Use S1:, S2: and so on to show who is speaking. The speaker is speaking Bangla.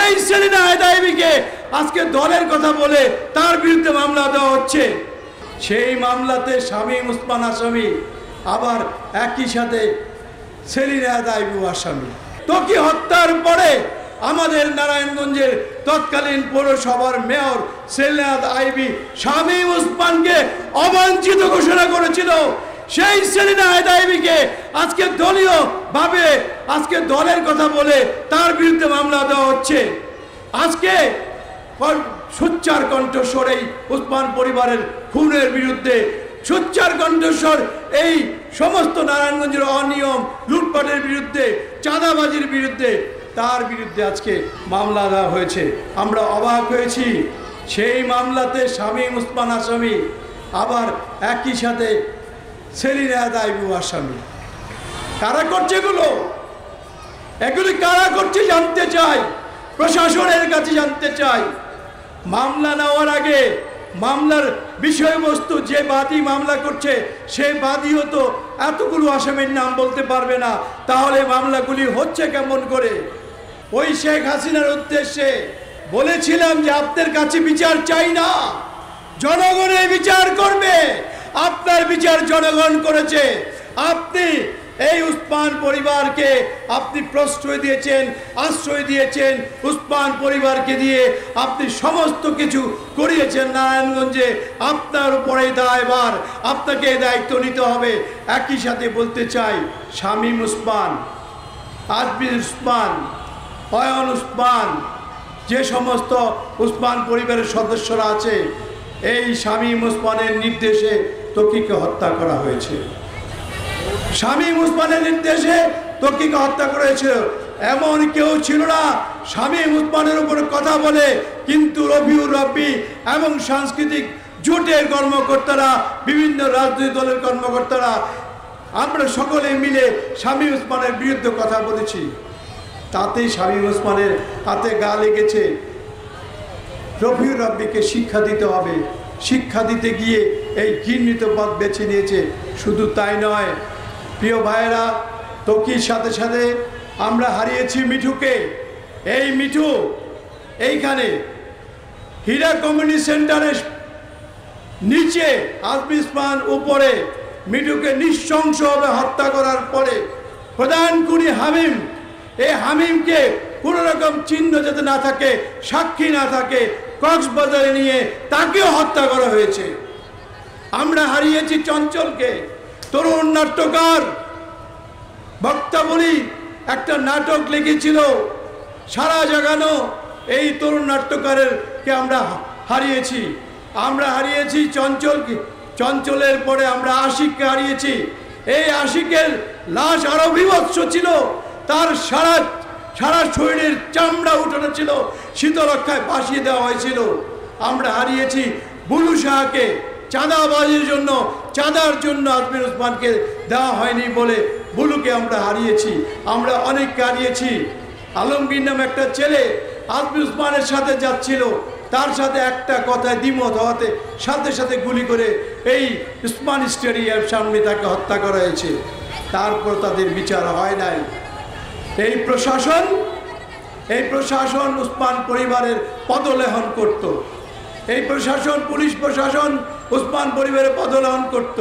S1: সেই সেলিনা আদাইবিকে আজকে দলের কথা বলে তার বিরুদ্ধে মামলা দেওয়া হচ্ছে। সেই মামলাতে শামীম ওসমান আসামি, আবার একই সাথে সেলিনা আদাইবি আসামি। ত্বকী হত্যার পরে আমাদের নারায়ণগঞ্জের তৎকালীন পৌরসভার মেয়র সেলিনা আদাইবি শামীম ওসমানকে অবাঞ্ছিত ঘোষণা করেছিল। সেই সেলিনা আদাইবিকে আজকে দলীয় ভাবে আজকে দলের কথা বলে তার বিরুদ্ধে মামলা দেওয়া হচ্ছে। আজকে সোচ্চার কণ্ঠস্বর এই ওসমান পরিবারের খুনের বিরুদ্ধে, সোচ্চার কণ্ঠস্বর এই সমস্ত নারায়ণগঞ্জের অনিয়ম লুটপাটের বিরুদ্ধে, চাঁদাবাজির বিরুদ্ধে, তার বিরুদ্ধে আজকে মামলা দেওয়া হয়েছে। আমরা অবাক হয়েছি। সেই মামলাতে শামীম ওসমান আসামি, আবার একই সাথে সেলিনা আদাইবি আসামি। কারা করছে এগুলি কারা করছে জানতে চাই, প্রশাসনের কাছে জানতে চাই। মামলা নেওয়ার আগে মামলার বিষয়বস্তু, যে বাদী মামলা করছে সেই বাদীও তো এতগুলো আসামির নাম বলতে পারবে না, তাহলে মামলাগুলি হচ্ছে কেমন করে? ওই শেখ হাসিনার উদ্দেশ্যে বলেছিলাম যে আপনার কাছে বিচার চাই না, জনগণের বিচার করবে। আপনার বিচার জনগণ করেছে। আপনি এই ওসমান পরিবারকে আপনি প্রশ্রয় দিয়েছেন, আশ্রয় দিয়েছেন। ওসমান পরিবারকে দিয়ে আপনি সমস্ত কিছু করিয়েছেন নারায়ণগঞ্জে। আপনার উপরে দায়ভার, আপনাকে দায়িত্ব নিতে হবে। একই সাথে বলতে চাই, শামীম ওসমান, আজমির ওসমান, অয়ন ওসমান, যে সমস্ত ওসমান পরিবারের সদস্যরা আছে, এই শামীম ওসমানের নির্দেশে ত্বকীকে হত্যা করা হয়েছে। শামীম ওসমানের নির্দেশে ত্বকীকে হত্যা করেছিল। এমন কেউ ছিল না শামীম ওসমানের উপর কথা বলে, কিন্তু রবিউর রব্বি এবং সাংস্কৃতিক জোটের কর্মকর্তারা, বিভিন্ন রাজনৈতিক দলের কর্মকর্তারা, আমরা সকলে মিলে শামীম ওসমানের বিরুদ্ধে কথা বলেছি। তাতেই শামীম ওসমানের হাতে গা লেগেছে। রবিউর রব্বিকে শিক্ষা দিতে হবে। শিক্ষা দিতে গিয়ে এই ঘৃণিত পথ বেছে নিয়েছে। শুধু তাই নয় প্রিয় ভাইয়েরা, ত্বকীর সাথে সাথে আমরা হারিয়েছি মিঠুকে। এই মিঠু এইখানে হীরা কমিউনিটি সেন্টারের নিচে, আজমির ওসমান উপরে, মিঠুকে নৃশংসভাবে হত্যা করার পরে প্রধান খুনি হামিম, এই হামিমকে কোনো রকম চিহ্ন যাতে না থাকে, সাক্ষী না থাকে, কক্সবাজারে নিয়ে তাকেও হত্যা করা হয়েছে। আমরা হারিয়েছি চঞ্চলকে, তরুণ নাট্যকার, বক্তাবলী একটা নাটক লিখেছিল সারা জাগানো। এই তরুণ নাট্যকারকে আমরা হারিয়েছি। আমরা হারিয়েছি চঞ্চলকে। চঞ্চলের পরে আমরা আশিককে হারিয়েছি। এই আশিকের লাশ আরো বিভৎস ছিল। তার সারা শরীরের চামড়া উঠানো ছিল, শীতলক্ষায় ভাসিয়ে দেওয়া হয়েছিল। আমরা হারিয়েছি বুলু শাহকে, চাঁদাবাজির জন্য, চাঁদার জন্য আজমির ওসমানকে দেওয়া হয়নি বলে বুলুকে আমরা হারিয়েছি। আমরা অনেককে হারিয়েছি। আলমগীর নামে একটা ছেলে আজমির ওসমানের সাথে যাচ্ছিল, তার সাথে একটা কথায় দ্বিমত হওয়াতে সাথে সাথে গুলি করে এই ওসমান স্টেডিয়াম সামনে তাকে হত্যা করা হয়েছে। তারপর তাদের বিচার হয় নাই। এই প্রশাসন ওসমান পরিবারের পদলেহন করত। এই প্রশাসন, পুলিশ প্রশাসন ওসমান পরিবারের পদলেহন করত।